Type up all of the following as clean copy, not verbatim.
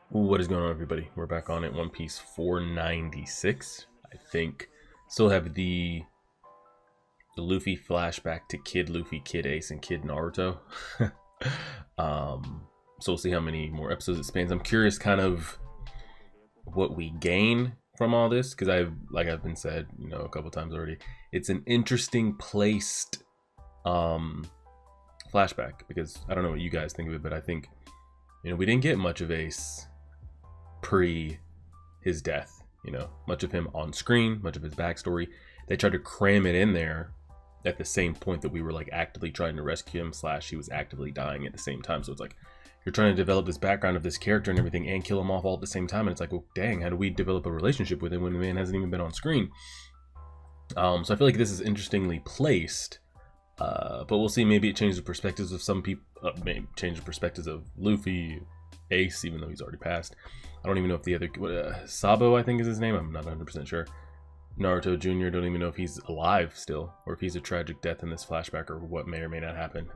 What is going on, everybody? We're back on it. One Piece 496. I think still have the Luffy flashback to Kid Luffy, Kid Ace, and Kid Naruto. So we'll see how many more episodes it spans. I'm curious, kind of what we gain from all this, because I've been said, a couple times already. It's an interesting placed flashback, because I don't know what you guys think of it, but I think we didn't get much of Ace pre his death, much of him on screen, much of his backstory. They tried to cram it in there at the same point that we were like actively trying to rescue him / he was actively dying at the same time. So it's like you're trying to develop this background of this character and everything and kill him off all at the same time, and it's like, well, dang, how do we develop a relationship with him when the man hasn't even been on screen? So I feel like this is interestingly placed, but we'll see. Maybe it changes the perspectives of some people, maybe change the perspectives of Luffy, Ace, even though he's already passed. I don't even know if the other Sabo, I think is his name, I'm not 100% sure. Naruto Jr., don't even know if he's alive still, or if he's a tragic death in this flashback, or what may or may not happen.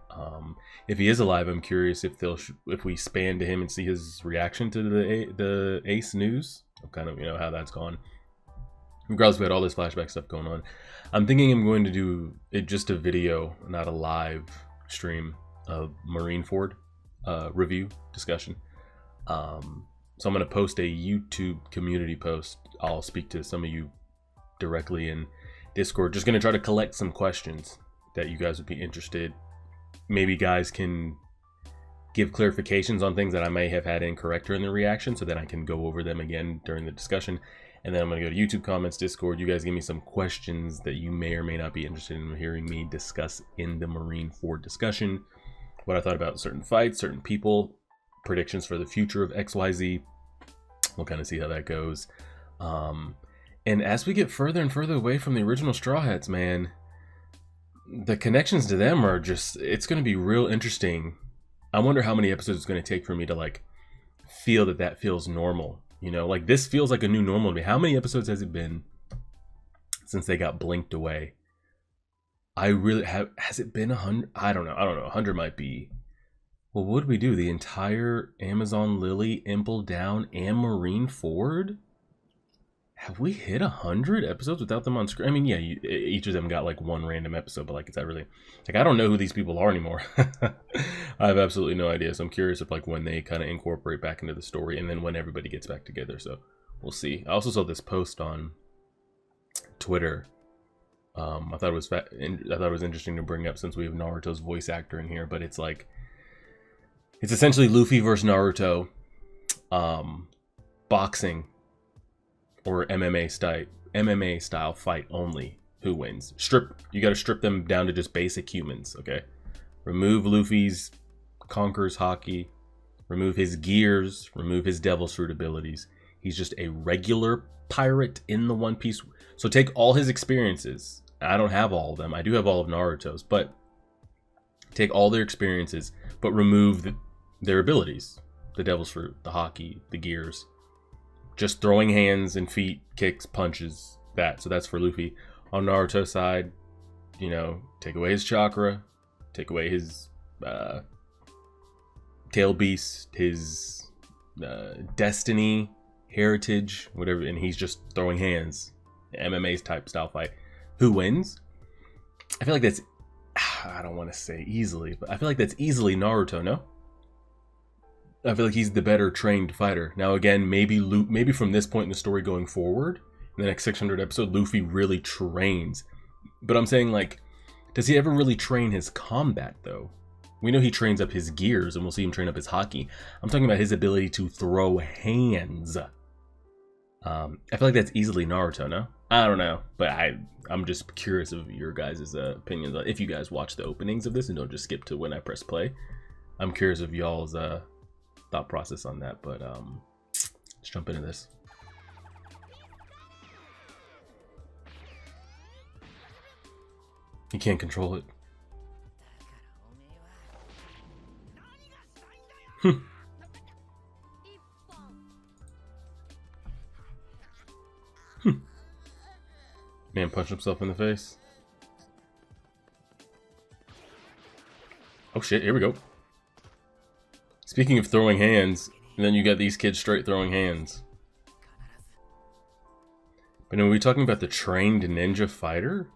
If he is alive, I'm curious if we span to him and see his reaction to the Ace news, kind of how that's gone. Regardless, we had all this flashback stuff going on. I'm thinking I'm going to do just a video, not a live stream, of Marineford review discussion. So I'm going to post a YouTube community post. I'll speak to some of you directly in Discord. Just going to try to collect some questions that you guys would be interested. Maybe guys can give clarifications on things that I may have had incorrect during the reaction, so that I can go over them again during the discussion. And then I'm going to go to YouTube comments, Discord. You guys give me some questions that you may or may not be interested in hearing me discuss in the Marineford discussion. What I thought about certain fights, certain people, predictions for the future of XYZ. We'll kind of see how that goes. And as we get further and further away from the original Straw Hats, man, the connections to them are just, it's going to be real interesting. I wonder how many episodes it's going to take for me to like feel that feels normal. Like this feels like a new normal to me. How many episodes has it been since they got blinked away? Has it been 100? I don't know. 100 might be. Well, what did we do? The entire Amazon Lily, Impel Down, and Marineford? Have we hit 100 episodes without them on screen? I mean, yeah, each of them got like one random episode, but like, is that really, like, I don't know who these people are anymore. I have absolutely no idea. So I'm curious if like when they kind of incorporate back into the story, and then when everybody gets back together. So we'll see. I also saw this post on Twitter. I thought it was interesting to bring up, since we have Naruto's voice actor in here, but it's like, it's essentially Luffy versus Naruto, boxing or MMA style fight only. Who wins? You got to strip them down to just basic humans. Okay, remove Luffy's conquers haki, remove his gears, remove his devil's fruit abilities. He's just a regular pirate in the One Piece. So take all his experiences. I don't have all of them. I do have all of Naruto's, but take all their experiences, but remove their abilities. The devil's fruit, the haki, the gears. Just throwing hands and feet, kicks, punches, that. So that's for Luffy. On Naruto's side, take away his chakra, take away his tail beast, his destiny, heritage, whatever, and he's just throwing hands. MMA type style fight. Who wins? I feel like that's, I don't want to say easily, but I feel like that's easily Naruto, no? I feel like he's the better trained fighter. Now again, maybe from this point in the story going forward, in the next 600 episode, Luffy really trains. But I'm saying, like, does he ever really train his combat though? We know he trains up his gears, and we'll see him train up his haki. I'm talking about his ability to throw hands. I feel like that's easily Naruto, no? I don't know, but I'm just curious of your guys' opinions. If you guys watch the openings of this and don't just skip to when I press play, I'm curious of y'all's thought process on that. But let's jump into this. You can't control it. Man punched himself in the face. Oh shit, here we go. Speaking of throwing hands, and then you got these kids straight throwing hands. But are we talking about the trained ninja fighter?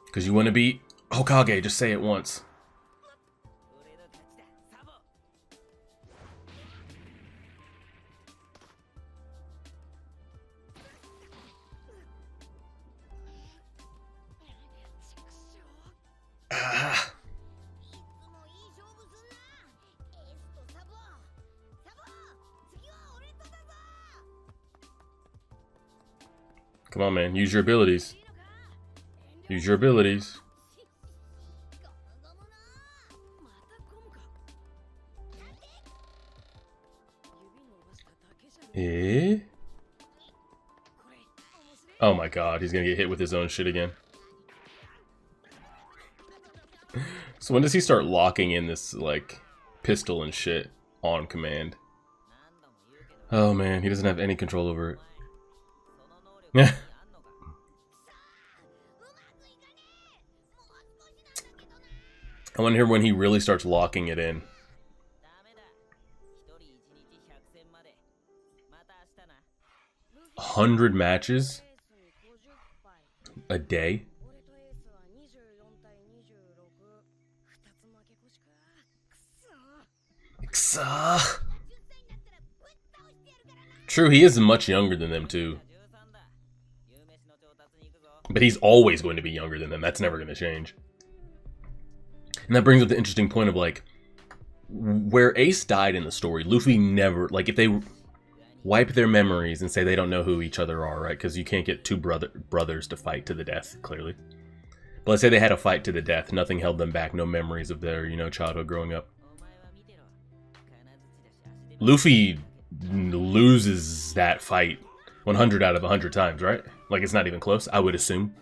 Because you want to be Hokage, just say it once. Come on, man. Use your abilities. Use your abilities. Eh? Oh my god, he's gonna get hit with his own shit again. So when does he start locking in this, like, pistol and shit on command? Oh man, he doesn't have any control over it. Yeah. I want to hear when he really starts locking it in. 100 matches a day? True, he is much younger than them too. But he's always going to be younger than them. That's never going to change. And that brings up the interesting point of, like, where Ace died in the story, Luffy never, like, if they wipe their memories and say they don't know who each other are, right? Because you can't get two brothers to fight to the death, clearly. But let's say they had a fight to the death. Nothing held them back. No memories of their, you know, childhood growing up. Luffy loses that fight 100 out of 100 times, right? Like, it's not even close, I would assume.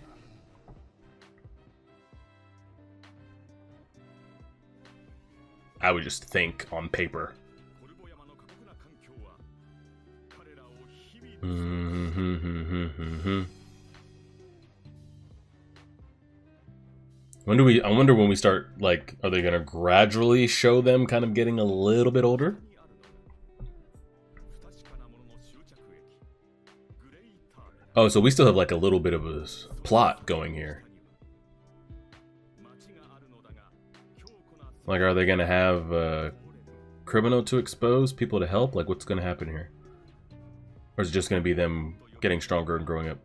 I would just think on paper. I wonder when we start, like, are they gonna gradually show them kind of getting a little bit older? Oh, so we still have, like, a little bit of a plot going here. Like, are they gonna have a criminal to expose, people to help? Like, what's gonna happen here? Or is it just gonna be them getting stronger and growing up?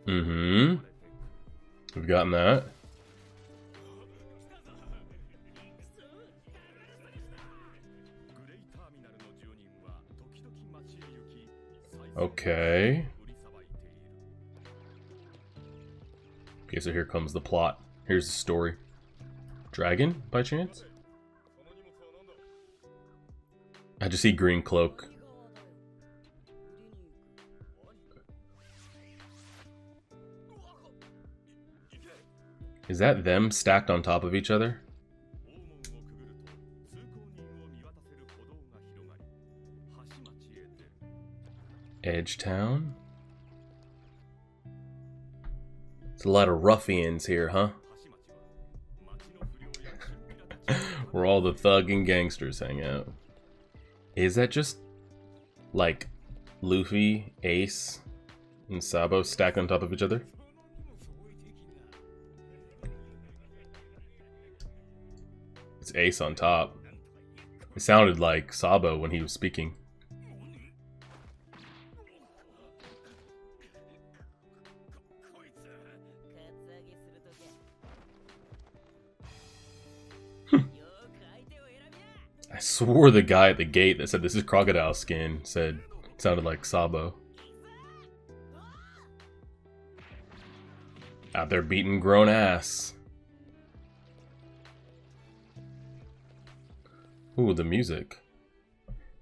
Mm-hmm. We've gotten that. Okay. Okay, so here comes the plot. Here's the story. Dragon, by chance? I just see green cloak. Is that them stacked on top of each other? Edgetown? It's a lot of ruffians here, huh? Where all the thug and gangsters hang out. Is that just, like, Luffy, Ace, and Sabo stacked on top of each other? It's Ace on top. It sounded like Sabo when he was speaking. I swore the guy at the gate that said this is crocodile skin sounded like Sabo. Out there beating grown ass. Ooh, the music.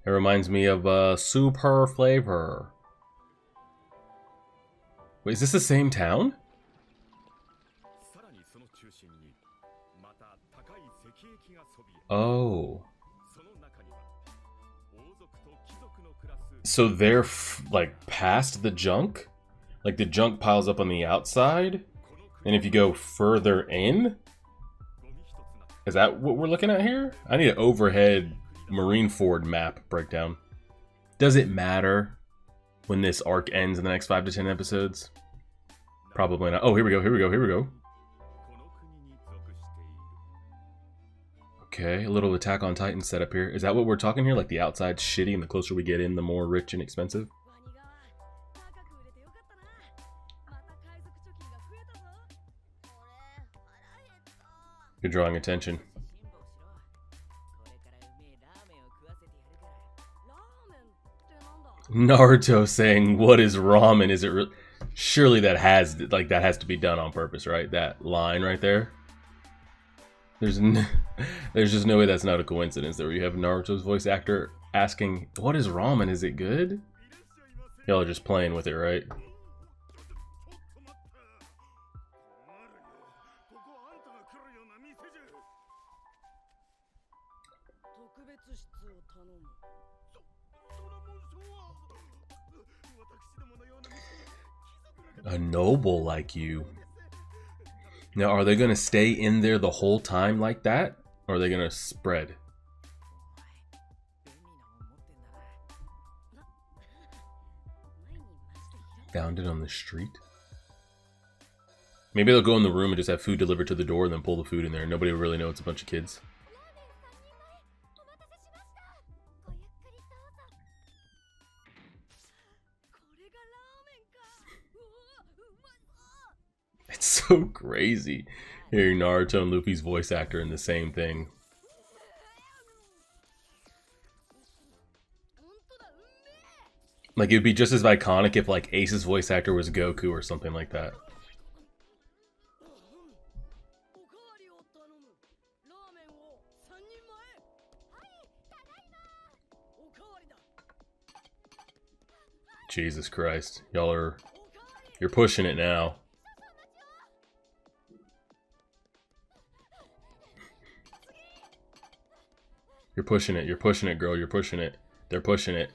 It reminds me of Super Flavor. Wait, is this the same town? Oh. So they're, like, past the junk? Like the junk piles up on the outside, and if you go further in, is that what we're looking at here? I need an overhead Marineford map breakdown. Does it matter when this arc ends in the next 5 to 10 episodes? Probably not. Oh, here we go, here we go, here we go. Okay, a little Attack on Titan setup here. Is that what we're talking here? Like the outside's shitty and the closer we get in, the more rich and expensive? You're drawing attention. Naruto saying, "What is ramen? Is it surely that has to be done on purpose, right? That line right there. There's just no way that's not a coincidence. There you have Naruto's voice actor asking, "What is ramen? Is it good?" Y'all are just playing with it, right? A noble like you. Now, are they going to stay in there the whole time like that? Or are they going to spread? Found it on the street? Maybe they'll go in the room and just have food delivered to the door and then pull the food in there. Nobody will really know it's a bunch of kids. It's so crazy hearing Naruto and Luffy's voice actor in the same thing. Like, it'd be just as iconic if, like, Ace's voice actor was Goku or something like that. Jesus Christ. You're pushing it now. You're pushing it, girl, you're pushing it. They're pushing it.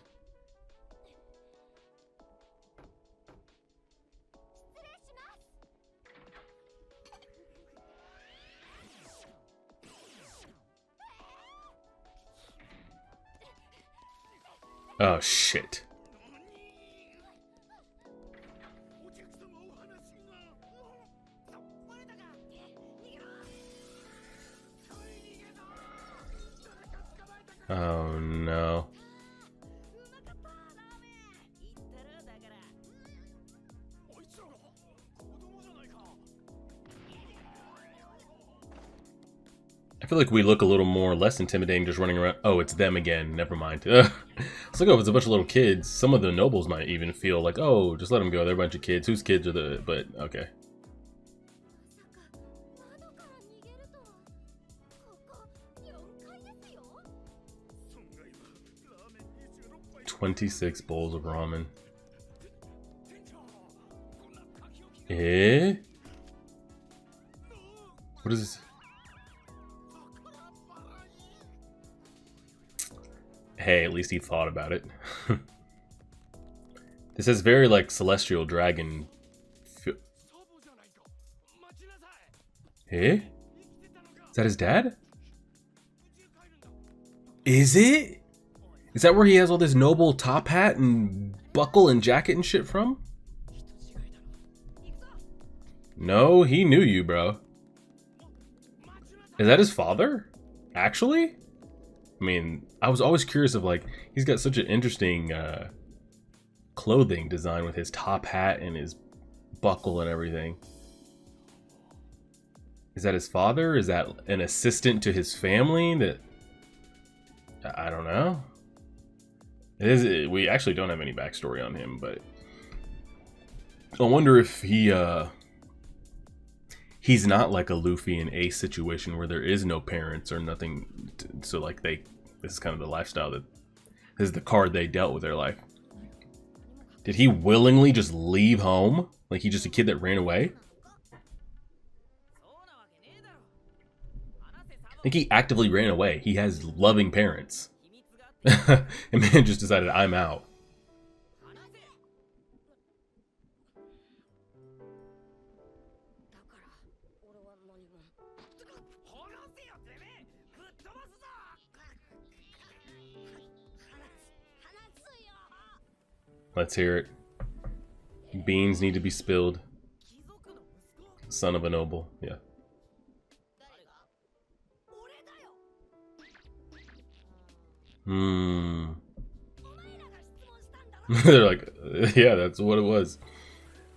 Oh, shit. Oh, no. I feel like we look a little more less intimidating just running around. Oh, it's them again. Never mind. It's like, oh, it's a bunch of little kids. Some of the nobles might even feel like, oh, just let them go. They're a bunch of kids. Whose kids are the... But, okay. "26 bowls of ramen." Eh? What is this? Hey, at least he thought about it. This is very like celestial dragon. Eh? Is that his dad? Is it? Is that where he has all this noble top hat and buckle and jacket and shit from? No, he knew you, bro. Is that his father? Actually? I mean, I was always curious of, like, he's got such an interesting clothing design with his top hat and his buckle and everything. Is that his father? Is that an assistant to his family? That I don't know. It is. We actually don't have any backstory on him, but I wonder if he's not like a Luffy and Ace situation where there is no parents or nothing. So like this is kind of the lifestyle this is the card they dealt with their life. Did he willingly just leave home? Like he's just a kid that ran away? I think he actively ran away. He has loving parents. And man just decided, I'm out. Let's hear it. Beans need to be spilled. Son of a noble. Yeah. They're like, yeah, that's what it was.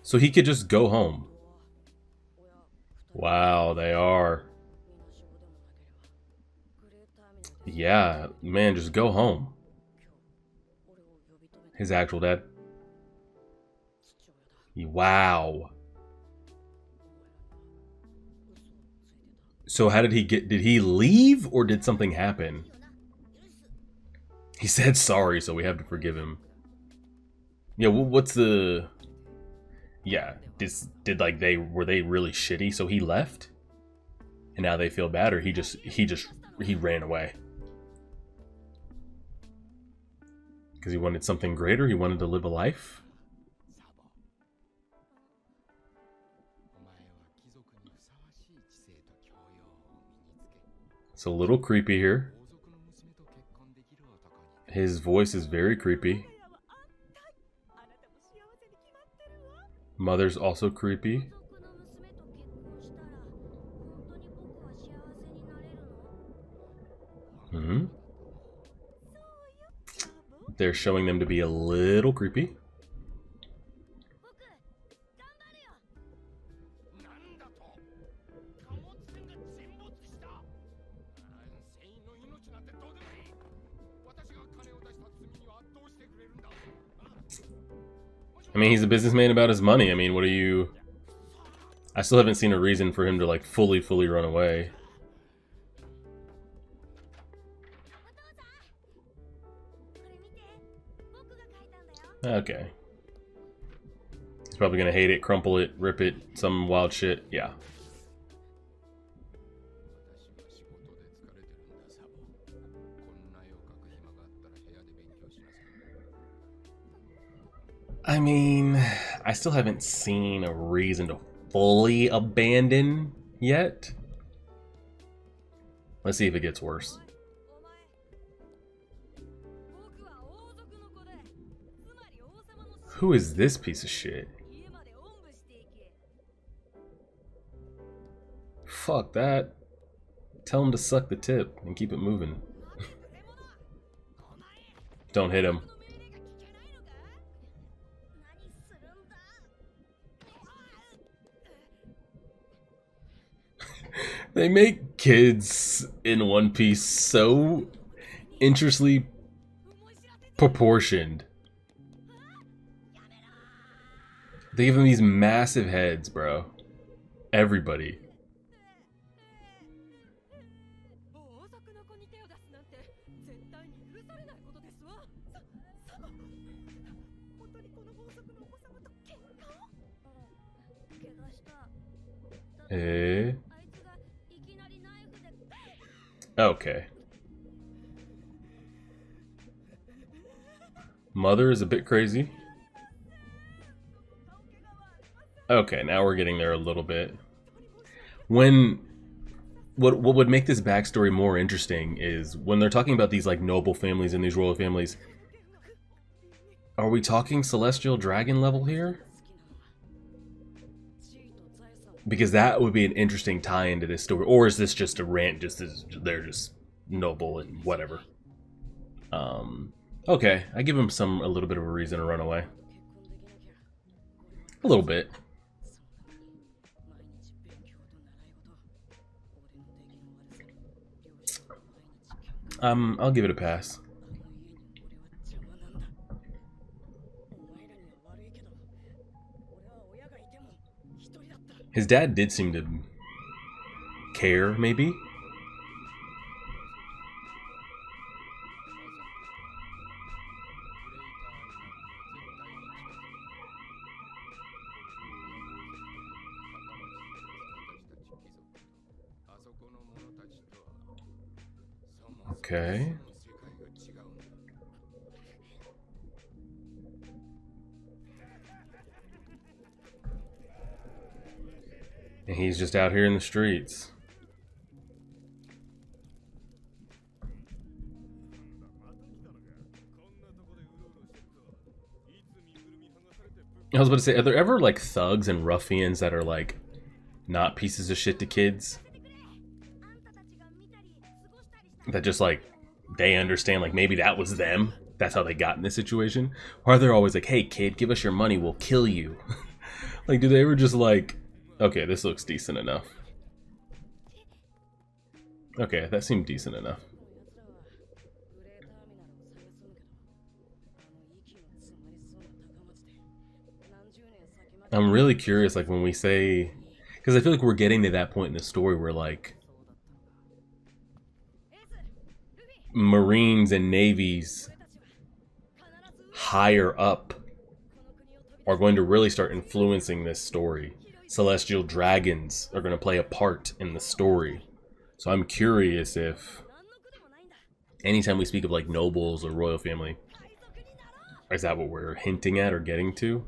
So he could just go home. Wow, they are. Yeah, man, just go home. His actual dad. Wow. So how did he get... Did he leave or did something happen? He said sorry, so we have to forgive him. Yeah, what's the... Yeah, did like were they really shitty so he left? And now they feel bad, or he ran away? Because he wanted something greater? He wanted to live a life? It's a little creepy here. His voice is very creepy. Mother's also creepy. They're showing them to be a little creepy. I mean, he's a businessman about his money. I mean, what are you... I still haven't seen a reason for him to, like, fully run away. Okay. He's probably gonna hate it, crumple it, rip it, some wild shit. Yeah. I mean, I still haven't seen a reason to fully abandon yet. Let's see if it gets worse. Who is this piece of shit? Fuck that. Tell him to suck the tip and keep it moving. Don't hit him. They make kids in One Piece so interestingly proportioned. They give them these massive heads, bro. Everybody. Eh? Okay. Mother is a bit crazy. Okay, now we're getting there a little bit. What would make this backstory more interesting is when they're talking about these like noble families and these royal families. Are we talking celestial dragon level here? Because that would be an interesting tie into this story. Or is this just a rant? They're just noble and whatever. Okay, I give him a little bit of a reason to run away. A little bit. I'll give it a pass. His dad did seem to care, maybe? Okay. And he's just out here in the streets. I was about to say, are there ever like thugs and ruffians that are like not pieces of shit to kids? That just like they understand, like maybe that was them. That's how they got in this situation. Or are they always like, hey kid, give us your money, we'll kill you? Like, do they ever just like, okay, this looks decent enough. Okay, that seemed decent enough. I'm really curious, like when we say, because I feel like we're getting to that point in the story where like Marines and navies higher up are going to really start influencing this story. Celestial dragons are going to play a part in the story. So I'm curious if anytime we speak of like nobles or royal family, is that what we're hinting at or getting to?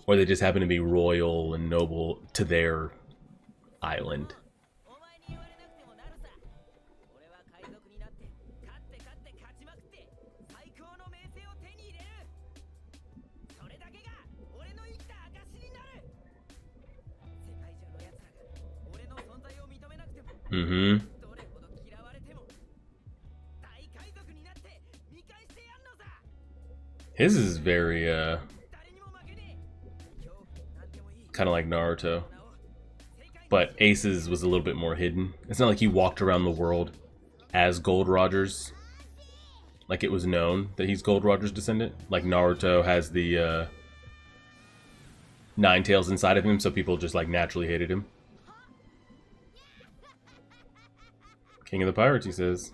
Or they just happen to be royal and noble to their island. Mm-hmm. His is very, kind of like Naruto. But Ace's was a little bit more hidden. It's not like he walked around the world as Gold Roger's. Like it was known that he's Gold Roger's descendant. Like Naruto has the, Nine Tails inside of him, so people just like naturally hated him. King of the Pirates, he says.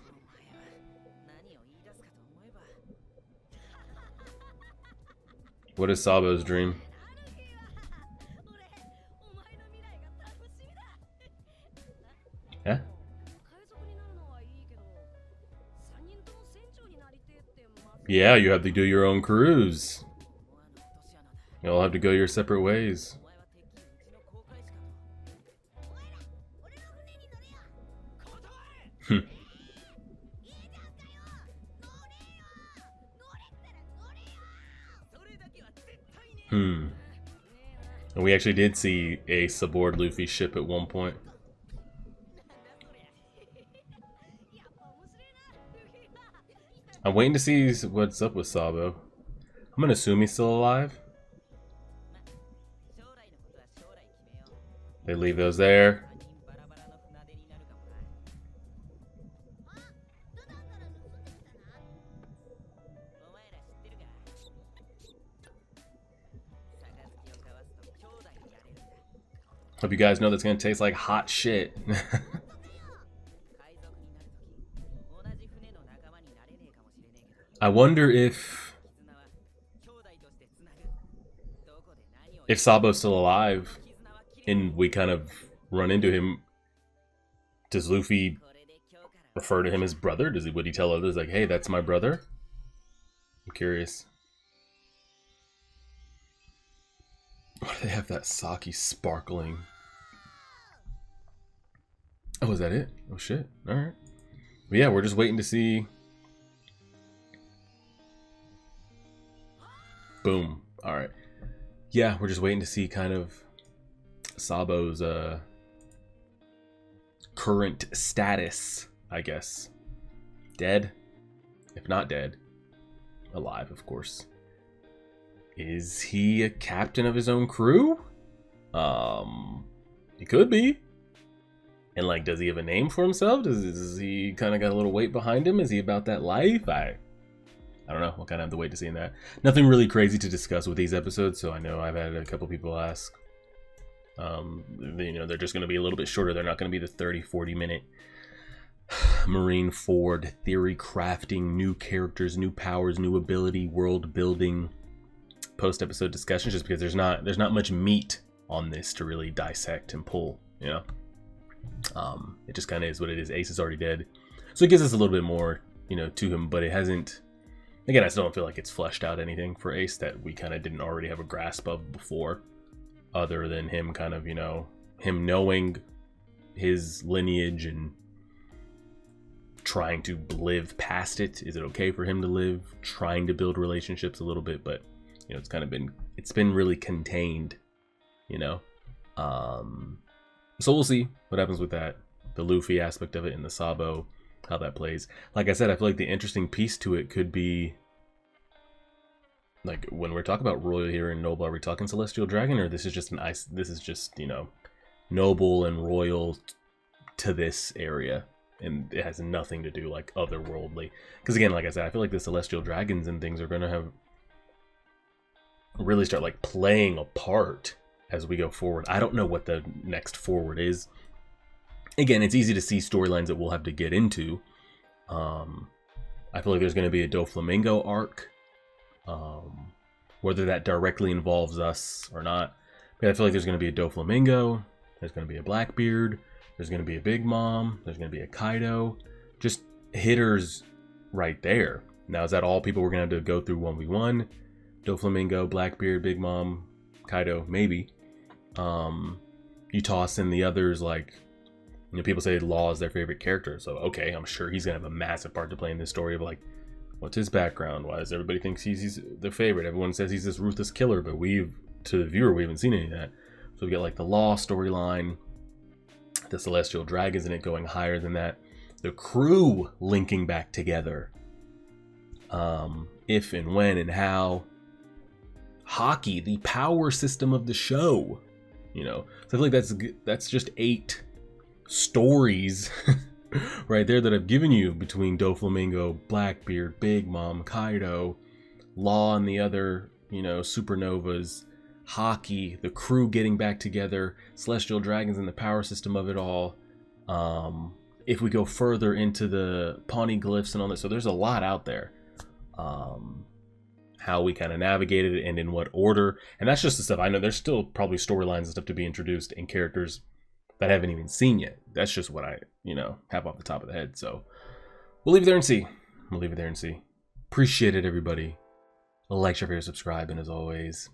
What is Sabo's dream? Yeah? Yeah, you have to do your own cruise. You'll have to go your separate ways. And we actually did see Ace aboard Luffy's ship at one point. I'm waiting to see what's up with Sabo. I'm gonna assume he's still alive. They leave those there. Hope you guys know that's gonna taste like hot shit. I wonder if Sabo's still alive and we kind of run into him. Does Luffy refer to him as brother? Would he tell others like, hey, that's my brother? I'm curious. Why do they have that sake sparkling? Oh, is that it? Oh shit. Alright. But yeah, we're just waiting to see. Boom. Alright. Yeah, we're just waiting to see kind of Sabo's current status, I guess. Dead? If not dead. Alive, of course. Is he a captain of his own crew? He could be. And like, does he have a name for himself? Does he kind of got a little weight behind him? Is he about that life? I don't know. We'll kind of have to wait to see in that. Nothing really crazy to discuss with these episodes, so I know I've had a couple people ask. You know, they're just going to be a little bit shorter. They're not going to be the 30-40 minute Marine Ford theory crafting, new characters, new powers, new ability, world building post-episode discussions, just because there's not much meat on this to really dissect and pull, you know. It just kind of is what it is. Ace is already dead, so it gives us a little bit more, you know, to him, but it hasn't. Again, I still don't feel like it's fleshed out anything for Ace that we kind of didn't already have a grasp of before, other than him kind of, you know, him knowing his lineage and trying to live past it. Is it okay for him to live? Trying to build relationships a little bit, but you know, it's kind of been it's been really contained, you know. So we'll see what happens with that, the Luffy aspect of it and the Sabo, how that plays. Like I said, I feel like the interesting piece to it could be, like, when we're talking about royal here and noble, are we talking celestial dragon, or this is just this is just, you know, noble and royal to this area, and it has nothing to do like otherworldly? Because again, like I said, I feel like the celestial dragons and things are gonna have really start like playing a part as we go forward. I don't know what the next forward is. Again, it's easy to see storylines that we'll have to get into. I feel like there's going to be a Doflamingo arc, whether that directly involves us or not. But I feel like there's going to be a Doflamingo, there's going to be a Blackbeard, there's going to be a Big Mom, there's going to be a Kaido. Just hitters right there. Now, is that all people we're going to have to go through 1v1? Doflamingo, Blackbeard, Big Mom, Kaido, maybe. You toss in the others, like, you know, people say Law is their favorite character, so okay, I'm sure he's gonna have a massive part to play in this story of like, what's his background? Why does everybody think he's their favorite? Everyone says he's this ruthless killer, but to the viewer, we haven't seen any of that. So we get like the Law storyline, the Celestial Dragons in it going higher than that, the crew linking back together, if and when and how. Hockey, the power system of the show, you know. So I feel like that's just 8 stories right there that I've given you between Doflamingo, Blackbeard, Big Mom, Kaido, Law and the other, you know, supernovas, Hockey, the crew getting back together, Celestial Dragons and the power system of it all. If we go further into the Pawnee glyphs and all that, so there's a lot out there. How we kind of navigated it and in what order. And that's just the stuff. I know there's still probably storylines and stuff to be introduced and characters that I haven't even seen yet. That's just what I, you know, have off the top of the head. So we'll leave it there and see. We'll leave it there and see. Appreciate it, everybody. Like, share, favorite, subscribe, and as always,